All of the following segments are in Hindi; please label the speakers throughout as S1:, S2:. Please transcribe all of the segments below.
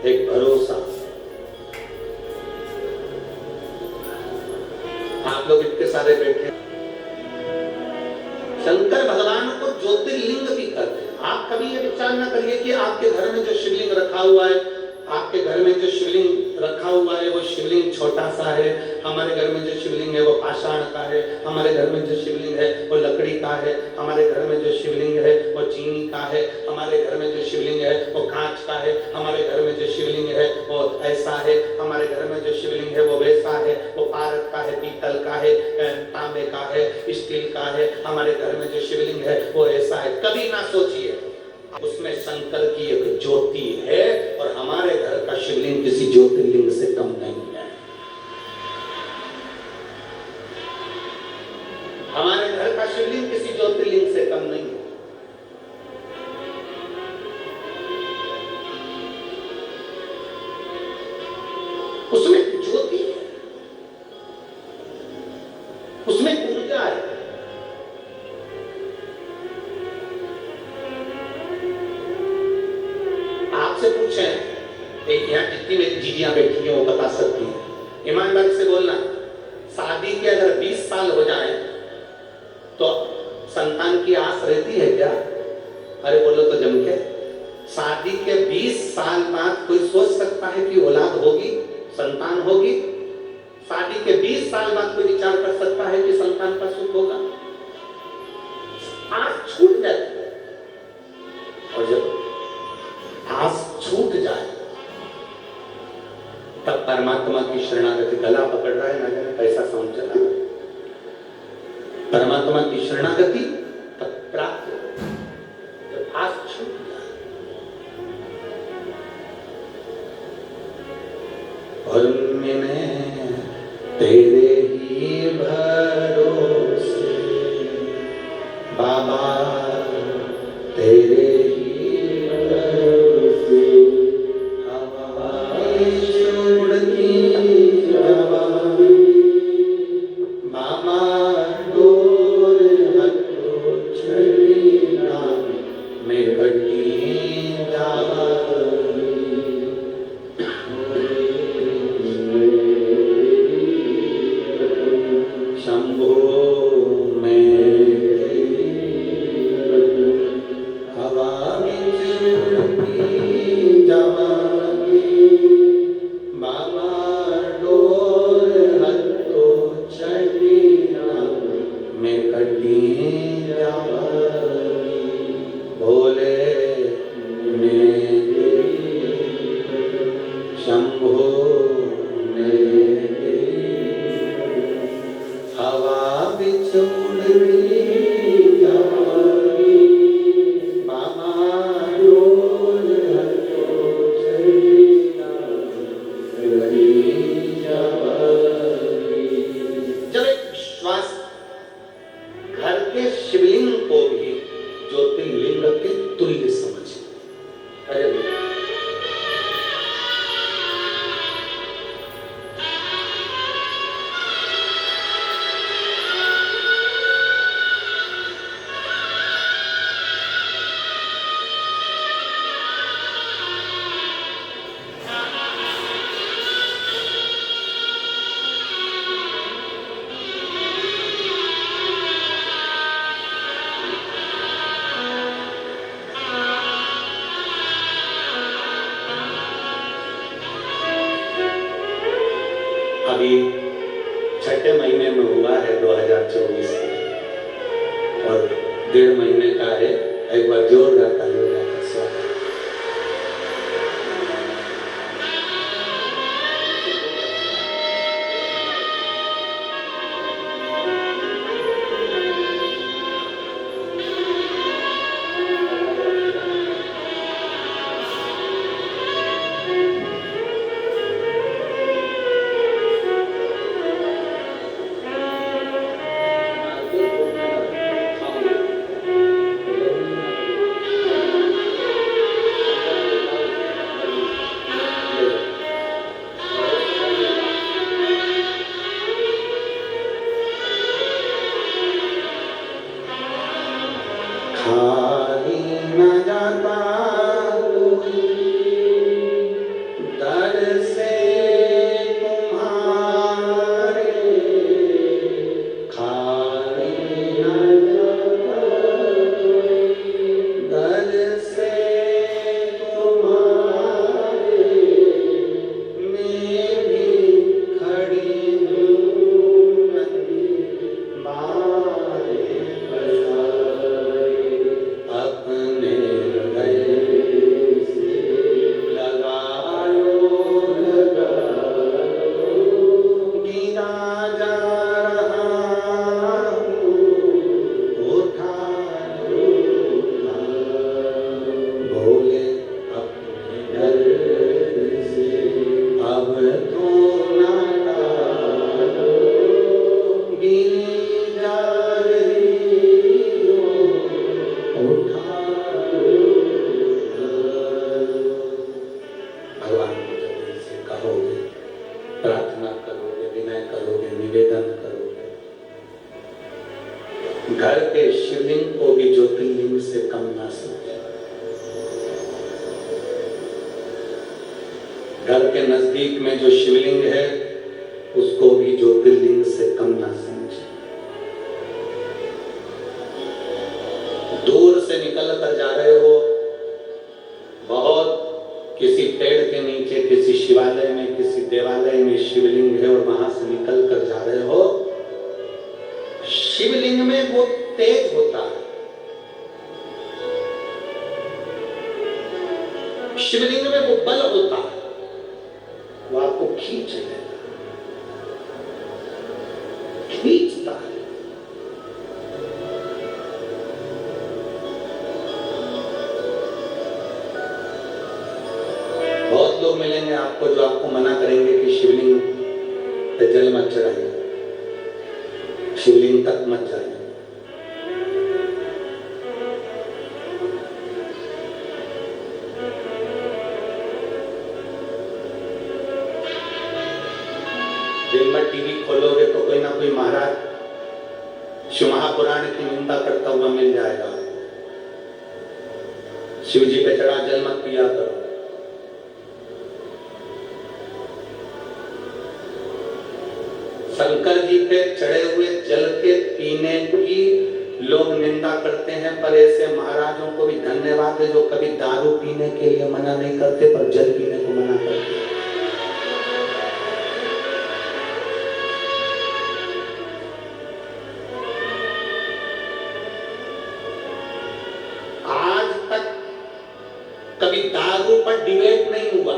S1: एक भरोसा। आप लोग इतने सारे बैठे, शंकर भगवान को ज्योतिर्लिंग भी कहते हैं। आप कभी ये विचार ना करिए कि आपके घर में जो शिवलिंग रखा हुआ है, आपके घर में जो शिवलिंग रखा हुआ है वो शिवलिंग छोटा सा है। हमारे घर में जो शिवलिंग है वो पाषाण का है, हमारे घर में जो शिवलिंग है वो लकड़ी का है, हमारे घर में जो शिवलिंग है वो चीनी का है, हमारे घर में जो शिवलिंग है वो कांच का है, हमारे घर में जो शिवलिंग है वो ऐसा है, हमारे घर में जो शिवलिंग है वो वैसा है, वो पारद का है, पीतल का है, तांबे का है, स्टील का है। हमारे घर में जो शिवलिंग है वो ऐसा है। कभी ना सोचिए उसमें शंकर की एक ज्योति है और हमारे घर का शिवलिंग किसी ज्योतिर्लिंग से कम नहीं है। हमारे घर का शिवलिंग किसी ज्योतिर्लिंग से कम नहीं है। उसमें ज्योति है, उसमें ऊर्जा है। आपसे पूछें, एक यहाँ जितनी मेरी जीजियां बैठी हैं वो बता सकती हैं, ईमानदारी से बोलना, शादी के अगर 20 साल हो जाए तो संतान की आस रहती है क्या? अरे बोलो तो जम के। शादी के 20 साल बाद कोई सोच सकता है कि औलाद होगी, संतान होगी? शादी के 20 साल बाद कोई विचार कर सकता है कि संतान का सुख होगा? आस छूट जाती है, और जब आस छूट जाए तब परमात्मा की शरणागति, गला पकड़ रहा है ना जाने कैसा साउंड चला रहा है, परमात्मा की शरणागति तब प्राप्त हो, जब आस छूट जाए। और मैंने तेरे ही भरोसे बाबा, तेरे ही भरोसे हवाएं छोड़ती जवानी, बाबा डोर हटो छड़ी नाम में घटी जावानी। शंभो अभी छठे महीने में हुआ है 2024 और 1.5 महीने का है। एक बार जोरदार तालियों का स्वागत। घर के नजदीक में जो शिवलिंग है उसको भी ज्योतिर्लिंग से कम ना समझे। दूर से निकल कर जा रहे हो, बहुत किसी पेड़ के नीचे, किसी शिवालय में, किसी देवालय में शिवलिंग है और वहां से निकल कर जा रहे हो, शिवलिंग में वो तेज होता है, शिवलिंग में वो बल होता है, वो आपको खींच लेगा, खींचता है। बहुत लोग मिलेंगे आपको जो आपको मना करेंगे कि शिवलिंग पे जल मत चढ़ाइए, शिवलिंग तक मत जाइए। दिन भर टीवी खोलोगे तो कोई ना कोई महाराज शिव महापुराण की निंदा करता हुआ मिल जाएगा। शिव जी पे चढ़ा जल मत पिया करो। शंकर जी पे चढ़े हुए जल के पीने की लोग निंदा करते हैं, पर ऐसे महाराजों को भी धन्यवाद है जो कभी दारू पीने के लिए मना नहीं करते पर जल पीने को मना करते हैं। आज तक कभी दारू पर डिबेट नहीं हुआ?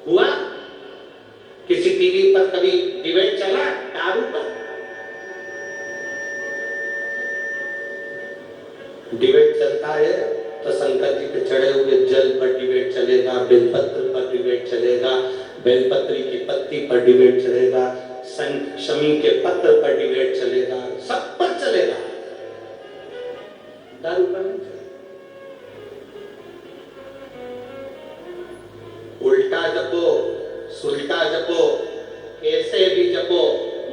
S1: हुआ? किसी टीवी पर कभी डिबेट चला दारू पर? डिबेट चलता है तो शंकर जी पे चढ़े हुए जल पर डिबेट चलेगा, बेलपत्र पर डिबेट चलेगा, बेलपत्री की पत्ती पर डिबेट चलेगा, शमी के पत्र पर डिबेट चलेगा, सब पर चलेगा, दारू पर नहीं चलेगा। उल्टा जपो, सुल्टा जपो, कैसे भी जपो,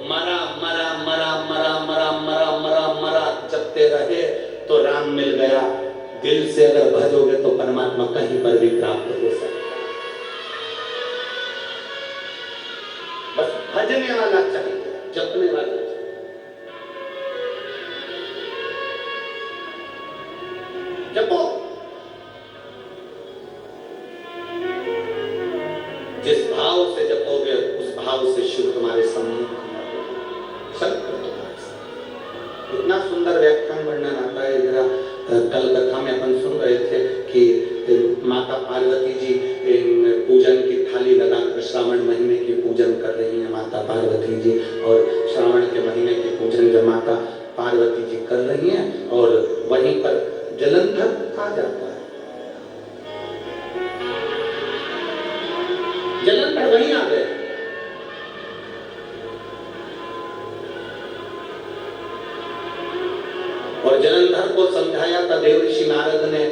S1: मरा मरा मरा मरा मरा मरा मरा मरा जपते रहे तो राम मिल गया। दिल से अगर भजोगे तो परमात्मा कहीं पर भी प्राप्त हो सकता। बस भजने वाला चाहिए, जपने वाला चाहिए। जपो, जिस भाव से जपोगे उस भाव से शिव तुम्हारे सम्मुख इतना सुंदर व्याख्यान वर्णन आता है। जरा कल कथा में अपन सुन रहे थे कि माता पार्वती जी पूजन की थाली लगाकर श्रावण महीने की पूजन कर रही हैं माता पार्वती जी, और श्रावण के महीने की पूजन जब माता पार्वती जी कर रही हैं और वहीं पर जलंधर आ जाता है। जलंधर वहीं आ गए। और जलंधर को समझाया था देवऋषि नारद ने,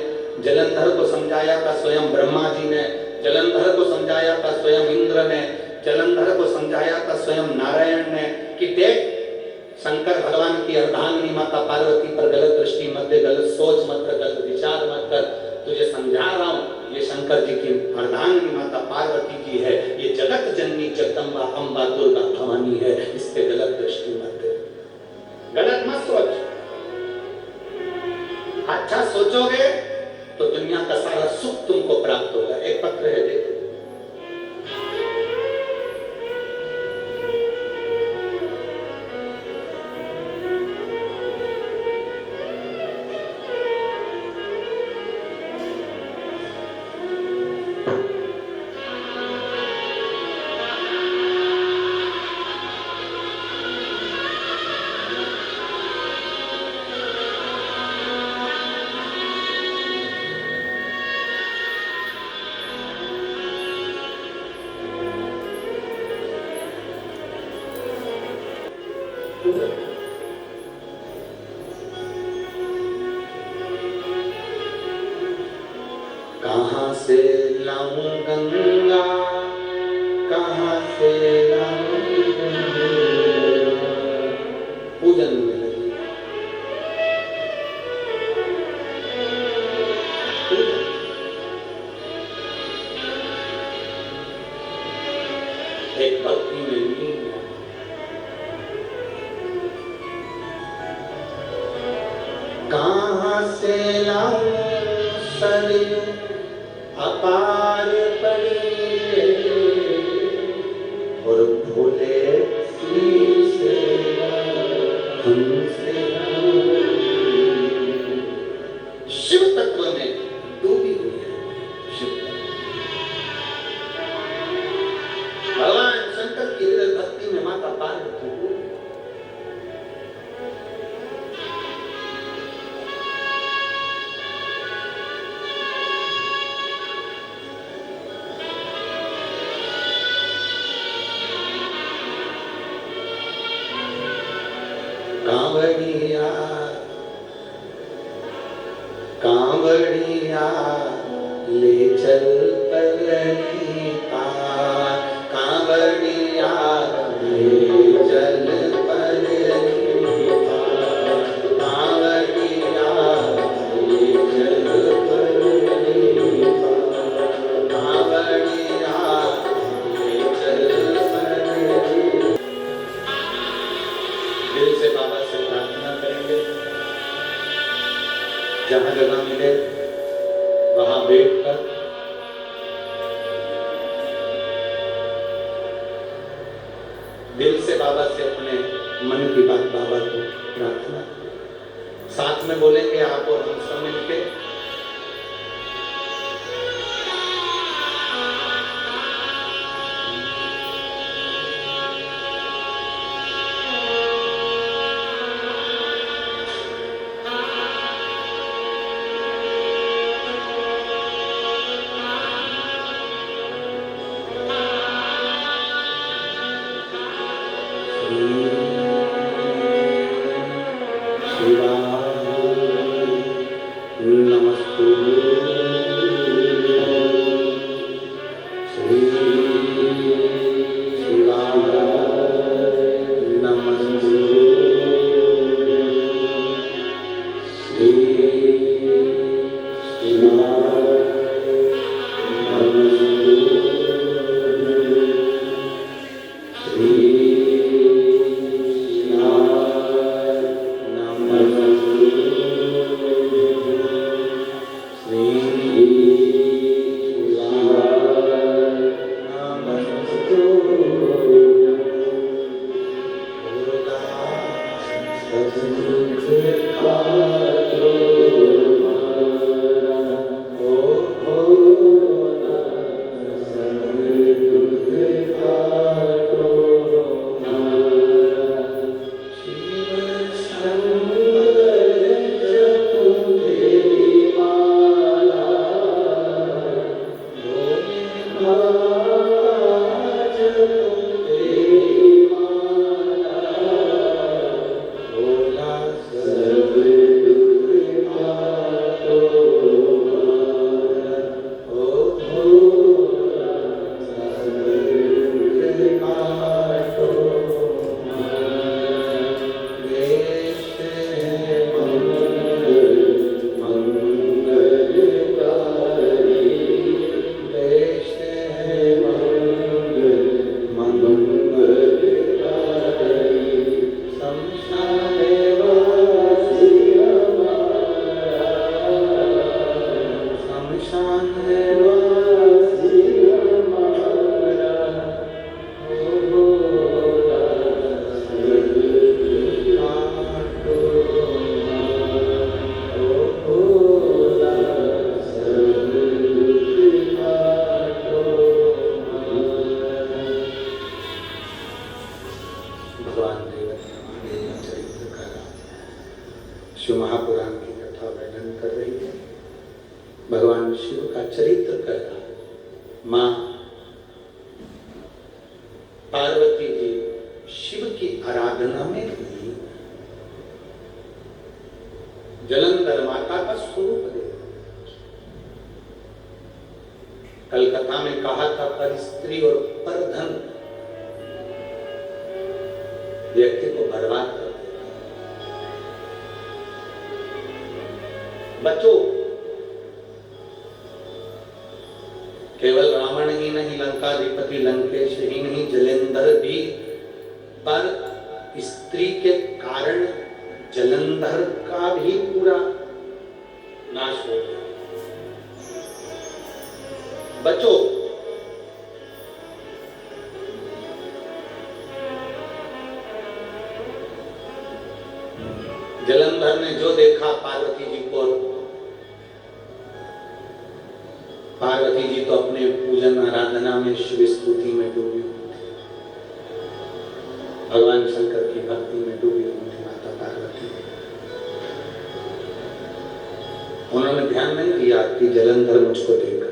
S1: जलंधर को समझाया था स्वयं ब्रह्मा जी ने, जलंधर को समझाया था स्वयं इंद्र ने, जलंधर को समझाया था स्वयं नारायण ने कि देख शंकर भगवान की अर्धांगिनी माता पार्वती पर गलत दृष्टि मत दे, गलत सोच मत कर, गलत विचार मत कर, तुझे समझा रहा हूं ये शंकर जी की अर्धांगिनी माता पार्वती जी है, ये जगत जननी जगदम्बा अम्बा दुर्गा भवानी है, इस पे गलत दृष्टि मत दे, गलत मत सोच। अच्छा सोचोगे तो दुनिया का सारा सुख तुमको प्राप्त होगा। एक पत्र है देखो, कहां से लाऊं गंगा, कहां से लाऊं गंगा, पूजन में लगी। भक्ति में लीन है। कहाँ से लाऊं सरयू अपार पड़ी और भोले श्री से हमसे शिव तत्व में डूबी हुई है। शिव भगवान शंकर की हृदय भक्ति में माता पार्वती कांवड़िया कांवड़िया ले चल परनी पार, कांवड़िया ले चल परनी पार, कांवड़िया ले चल परनी पार, कांवड़िया ले चल परनी। दिल से बाबा से प्रार्थना करेंगे, जहां जगह मिले वहां बैठकर दिल से बाबा से अपने मन की बात बाबा को प्रार्थना, साथ में बोलेंगे आप और हम सब मिलके। शिव महापुराण की कथा वर्णन कर रही है। भगवान शिव का चरित्र कर रहा है। माँ पार्वती जी शिव की आराधना में लीन, जलंधर माता का स्वरूप दे। कलकत्ता में कहा था, पर स्त्री और पर धन व्यक्ति को बर्बाद कर देता। बचो, केवल रावण ही नहीं, लंकाधिपति लंकेश ही नहीं, जलेंधर भी, पर स्त्री के कारण जलंधर का भी पूरा नाश हो गया। बचो, जलंधर ने जो देखा पार्वती जी को, पार्वती जी तो अपने पूजन आराधना में, शिव स्तुति में डूबी हुई थी, भगवान शंकर की भक्ति में डूबी हुई थी माता पार्वती। उन्होंने ध्यान नहीं दिया कि जलंधर मुझको देख रहा।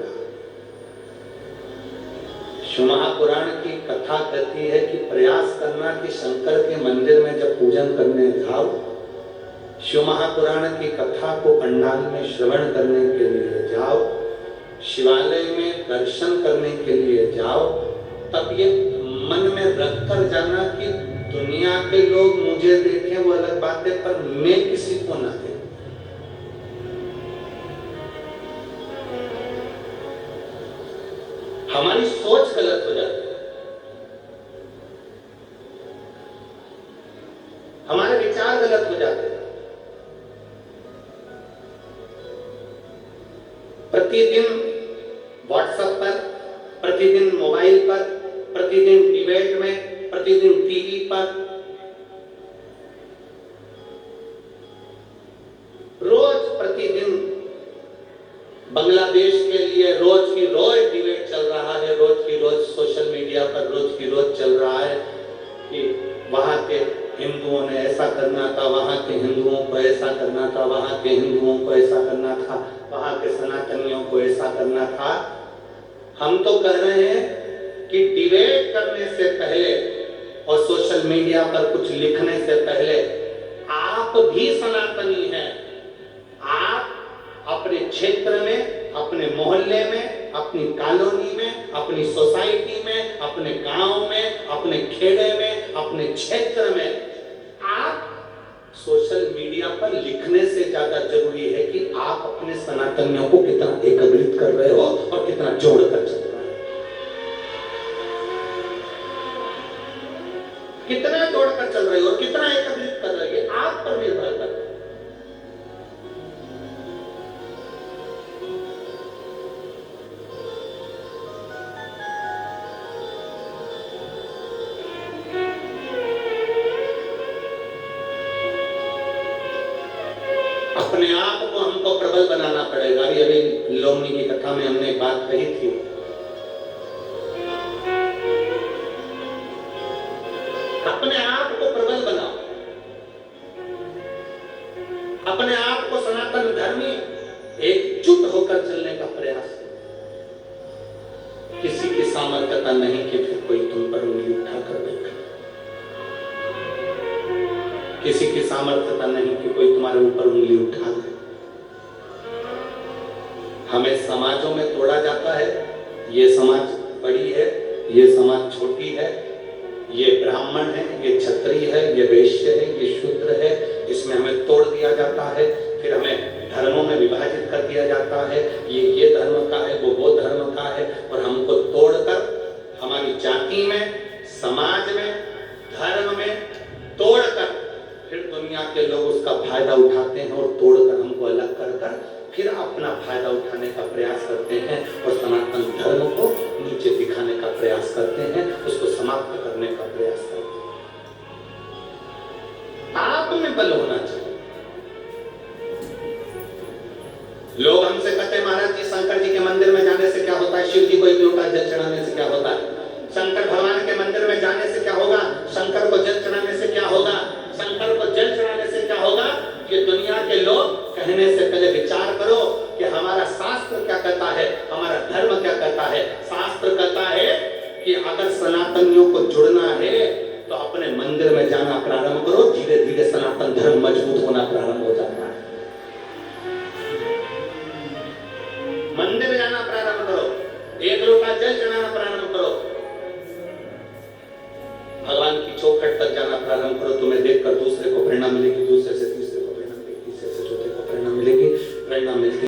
S1: शिव महापुराण की कथा कहती है कि प्रयास करना कि शंकर के मंदिर में जब पूजन करने जाओ, शिव महापुराण की कथा को पंडाल में श्रवण करने के लिए जाओ, शिवालय में दर्शन करने के लिए जाओ, तब ये मन में रख कर जाना कि दुनिया के लोग मुझे देखें वो अलग बात है, पर मैं किसी को ना देखूं। हमारी सोच गलत हो जाती है, हमारे विचार गलत हो जाते हैं। प्रतिदिन व्हाट्सएप पर, प्रतिदिन मोबाइल पर, प्रतिदिन डिबेट में, प्रतिदिन टीवी पर, रोज प्रतिदिन बांग्लादेश के लिए रोज की रोज डिबेट चल रहा है, रोज की रोज सोशल मीडिया पर रोज की रोज चल रहा है कि वहां के हिंदुओं ने ऐसा करना था, वहां के हिंदुओं को ऐसा करना था, वहां के हिंदुओं को ऐसा करना था, वहां के सनातनियों को ऐसा करना था। हम तो कह रहे हैं कि डिबेट करने से पहले और सोशल मीडिया पर कुछ लिखने से पहले आप भी सनातनी हैं। आप अपने क्षेत्र में, अपने मोहल्ले में, अपनी कॉलोनी में, अपनी सोसाइटी में, अपने गांव में, अपने खेड़े में, अपने क्षेत्र में, आप सोशल मीडिया पर लिखने से ज्यादा जरूरी है कि आप अपने सनातनियों को कितना एकत्रित कर रहे हो और कितना जोड़ कर चल रहे हो, कितना जोड़कर चल रहे हो और कितना एकत्रित कर रहे हो, आप पर निर्भर करता है। अपने आप को हमको प्रबल बनाना पड़ेगा। अभी लोमनी की कथा में हमने एक बात कही थी, अपने आप को प्रबल बनाओ, अपने आप को सनातन धर्मी एकजुट होकर चलने का प्रयास करो। किसी की सामर्थ्यता नहीं कि फिर कोई तुम पर उंगली उठाकर देखे, किसी की सामर्थ्यता नहीं कि कोई तुम्हारे ऊपर उंगली उठा दे। हमें समाजों में तोड़ा जाता है, ये समाज बड़ी है, ये समाज छोटी है, ये ब्राह्मण है, ये क्षत्रिय है, ये वैश्य है, ये शूद्र है, इसमें हमें तोड़ दिया जाता है। फिर हमें धर्मों में विभाजित कर दिया जाता है, ये धर्म का है, वो धर्म का है, और हमको तोड़कर हमारी जाति में, समाज में, धर्म में तोड़कर फिर दुनिया के लोग उसका फायदा उठाते हैं और तोड़कर हमको अलग कर फिर अपना फायदा उठाने का प्रयास करते हैं और सनातन धर्म को नीचे दिखाने का प्रयास करते हैं, उसको समाप्त करने का प्रयास करते हैं। आप में बल होना चाहिए। लोग हमसे कहते हैं महाराज जी शंकर जी के मंदिर में जाने से क्या होता है, शिव जी को एक लोटा जल चढ़ाने से क्या होता है, शंकर भगवान के मंदिर में जाने से क्या होगा, शंकर को जल चढ़ाने से क्या होगा, शंकर को जल चढ़ाने से क्या होगा। ये दुनिया के लोग कहने से पहले विचार करो कि हमारा शास्त्र क्या कहता है, हमारा धर्म क्या कहता है। शास्त्र कहता है कि अगर सनातनियों को जुड़ना है तो अपने मंदिर में जाना प्रारंभ करो, धीरे धीरे सनातन धर्म मजबूत होना प्रारंभ हो जाता है। मंदिर में जाना प्रारंभ करो, एक लोटा जल चढ़ाना प्रारंभ करो, भगवान की चौखट तक जाना प्रारंभ करो, तुम्हें देखकर दूसरे को प्रेरणा मिलेगी, दूसरे से